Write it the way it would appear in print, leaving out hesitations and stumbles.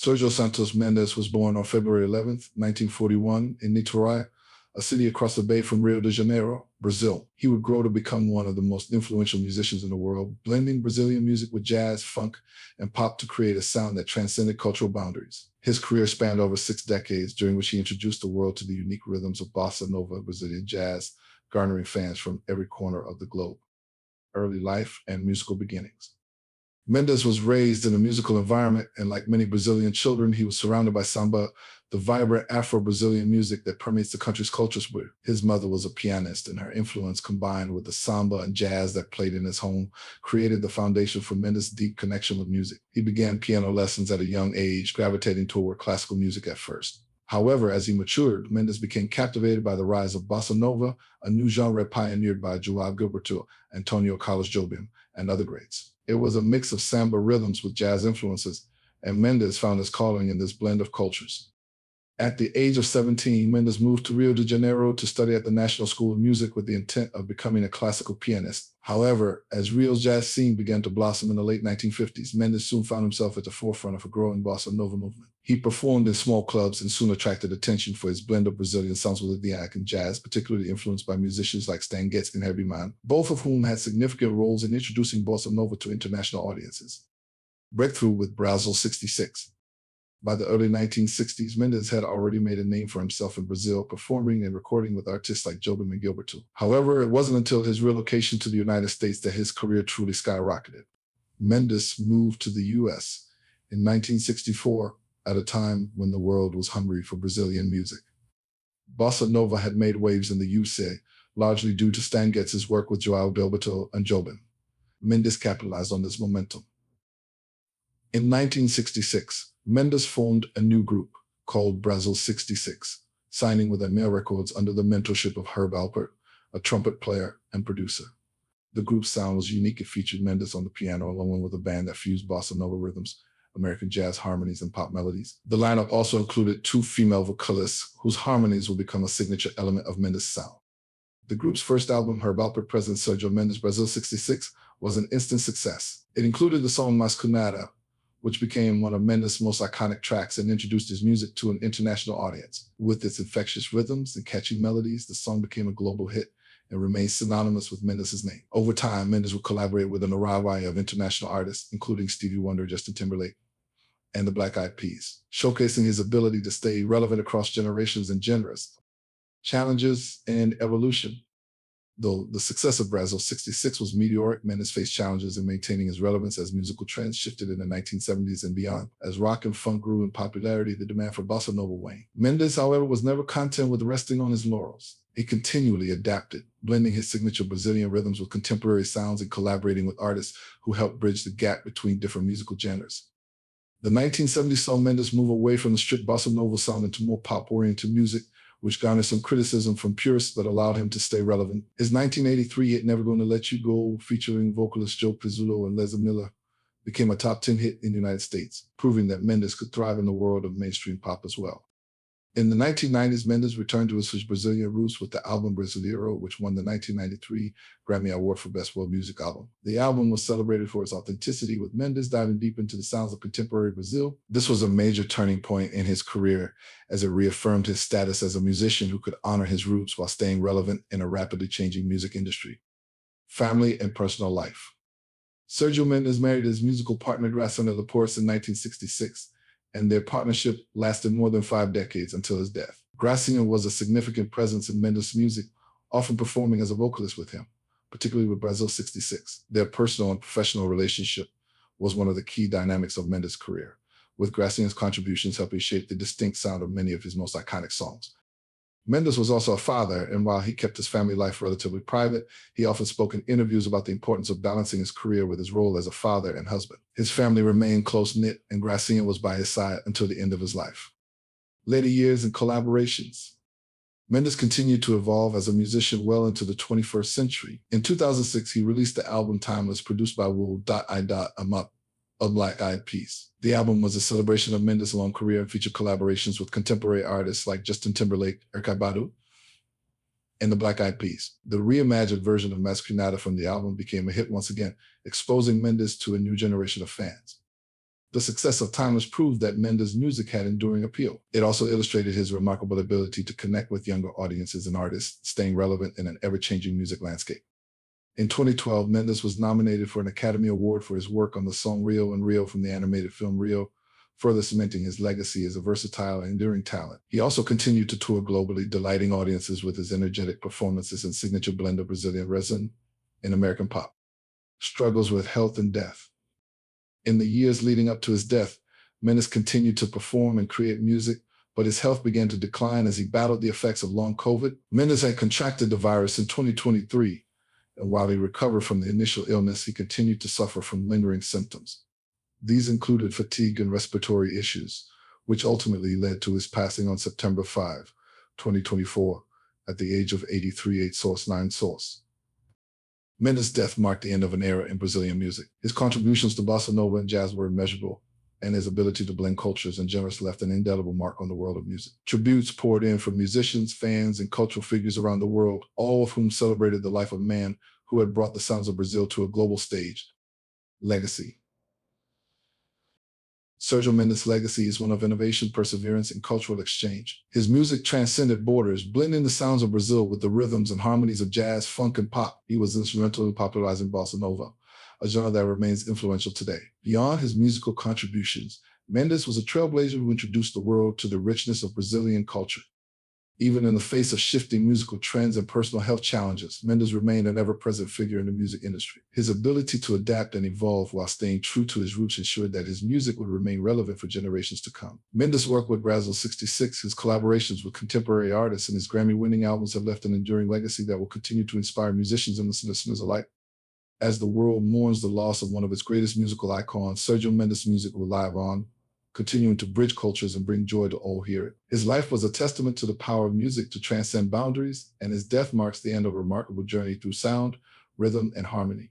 Sérgio Santos Mendes was born on February 11, 1941, in Niterói, a city across the bay from Rio de Janeiro, Brazil. He would grow to become one of the most influential musicians in the world, blending Brazilian music with jazz, funk, and pop to create a sound that transcended cultural boundaries. His career spanned over 6 decades, during which he introduced the world to the unique rhythms of bossa nova Brazilian jazz, garnering fans from every corner of the globe. Early life and musical beginnings. Mendes was raised in a musical environment, and like many Brazilian children, he was surrounded by samba, the vibrant Afro-Brazilian music that permeates the country's cultures. His mother was a pianist, and her influence, combined with the samba and jazz that played in his home, created the foundation for Mendes' deep connection with music. He began piano lessons at a young age, gravitating toward classical music at first. However, as he matured, Mendes became captivated by the rise of bossa nova, a new genre pioneered by João Gilberto, Antonio Carlos Jobim, and other greats. It was a mix of samba rhythms with jazz influences, and Mendes found his calling in this blend of cultures. At the age of 17, Mendes moved to Rio de Janeiro to study at the National School of Music with the intent of becoming a classical pianist. However, as Rio's jazz scene began to blossom in the late 1950s, Mendes soon found himself at the forefront of a growing bossa nova movement. He performed in small clubs and soon attracted attention for his blend of Brazilian sounds with Latin jazz, particularly influenced by musicians like Stan Getz and Herbie Mann, both of whom had significant roles in introducing bossa nova to international audiences. Breakthrough with Brazil 66. By the early 1960s, Mendes had already made a name for himself in Brazil, performing and recording with artists like Jobim and Gilberto. However, it wasn't until his relocation to the United States that his career truly skyrocketed. Mendes moved to the U.S. in 1964, at a time when the world was hungry for Brazilian music. Bossa Nova had made waves in the USA, largely due to Stan Getz's work with João Gilberto and Jobim. Mendes capitalized on this momentum. In 1966, Mendes formed a new group called Brazil 66, signing with Amel Records under the mentorship of Herb Alpert, a trumpet player and producer. The group's sound was unique. It featured Mendes on the piano, along with a band that fused bossa nova rhythms, American jazz harmonies, and pop melodies. The lineup also included 2 female vocalists whose harmonies will become a signature element of Mendes' sound. The group's first album, Herb Alpert President Sérgio Mendes Brazil 66, was an instant success. It included the song Mascunada, which became one of Mendes' most iconic tracks and introduced his music to an international audience. With its infectious rhythms and catchy melodies, the song became a global hit and remains synonymous with Mendes' name. Over time, Mendes would collaborate with an array of international artists, including Stevie Wonder, Justin Timberlake, and the Black Eyed Peas, showcasing his ability to stay relevant across generations and genres. Challenges and evolution. Though the success of Brazil 66 was meteoric, Mendes faced challenges in maintaining his relevance as musical trends shifted in the 1970s and beyond. As rock and funk grew in popularity, the demand for bossa nova waned. Mendes, however, was never content with resting on his laurels. He continually adapted, blending his signature Brazilian rhythms with contemporary sounds and collaborating with artists who helped bridge the gap between different musical genres. The 1970s saw Mendes move away from the strict bossa nova sound into more pop-oriented music, which garnered some criticism from purists but allowed him to stay relevant. His 1983 hit Never Gonna Let You Go, featuring vocalist Joe Pizzullo and Leslie Miller, became a top 10 hit in the United States, proving that Mendes could thrive in the world of mainstream pop as well. In the 1990s, Mendes returned to his Brazilian roots with the album Brasileiro, which won the 1993 Grammy Award for Best World Music Album. The album was celebrated for its authenticity, with Mendes diving deep into the sounds of contemporary Brazil. This was a major turning point in his career, as it reaffirmed his status as a musician who could honor his roots while staying relevant in a rapidly changing music industry. Family and personal life. Sérgio Mendes married his musical partner Graciela Laporte in 1966. And their partnership lasted more than 5 decades until his death. Graciela was a significant presence in Mendes' music, often performing as a vocalist with him, particularly with Brazil 66. Their personal and professional relationship was one of the key dynamics of Mendes' career, with Graciela's contributions helping shape the distinct sound of many of his most iconic songs. Mendes was also a father, and while he kept his family life relatively private, he often spoke in interviews about the importance of balancing his career with his role as a father and husband. His family remained close-knit, and Graciela was by his side until the end of his life. Later years and collaborations. Mendes continued to evolve as a musician well into the 21st century. In 2006, he released the album Timeless, produced by a Black Eyed Peas. The album was a celebration of Mendes' long career and featured collaborations with contemporary artists like Justin Timberlake, Erykah Badu, and the Black Eyed Peas. The reimagined version of Masquerada from the album became a hit once again, exposing Mendes to a new generation of fans. The success of Timeless proved that Mendes' music had enduring appeal. It also illustrated his remarkable ability to connect with younger audiences and artists, staying relevant in an ever-changing music landscape. In 2012, Mendes was nominated for an Academy Award for his work on the song Rio and Rio from the animated film Rio, further cementing his legacy as a versatile and enduring talent. He also continued to tour globally, delighting audiences with his energetic performances and signature blend of Brazilian resin and American pop. Struggles with health and death. In the years leading up to his death, Mendes continued to perform and create music, but his health began to decline as he battled the effects of long COVID. Mendes had contracted the virus in 2023, and while he recovered from the initial illness, he continued to suffer from lingering symptoms. These included fatigue and respiratory issues, which ultimately led to his passing on September 5, 2024, at the age of 83, 8 Source 9 Source. Mendes' death marked the end of an era in Brazilian music. His contributions to bossa nova and jazz were immeasurable, and his ability to blend cultures and genres left an indelible mark on the world of music. Tributes poured in from musicians, fans, and cultural figures around the world, all of whom celebrated the life of a man who had brought the sounds of Brazil to a global stage. Legacy. Sérgio Mendes' legacy is one of innovation, perseverance, and cultural exchange. His music transcended borders, blending the sounds of Brazil with the rhythms and harmonies of jazz, funk, and pop. He was instrumental in popularizing bossa nova, a genre that remains influential today. Beyond his musical contributions, Mendes was a trailblazer who introduced the world to the richness of Brazilian culture. Even in the face of shifting musical trends and personal health challenges, Mendes remained an ever-present figure in the music industry. His ability to adapt and evolve while staying true to his roots ensured that his music would remain relevant for generations to come. Mendes' work with Brazil 66, his collaborations with contemporary artists, and his Grammy-winning albums have left an enduring legacy that will continue to inspire musicians and listeners alike. As the world mourns the loss of one of its greatest musical icons, Sérgio Mendes' music will live on, continuing to bridge cultures and bring joy to all who hear it. His life was a testament to the power of music to transcend boundaries, and his death marks the end of a remarkable journey through sound, rhythm, and harmony.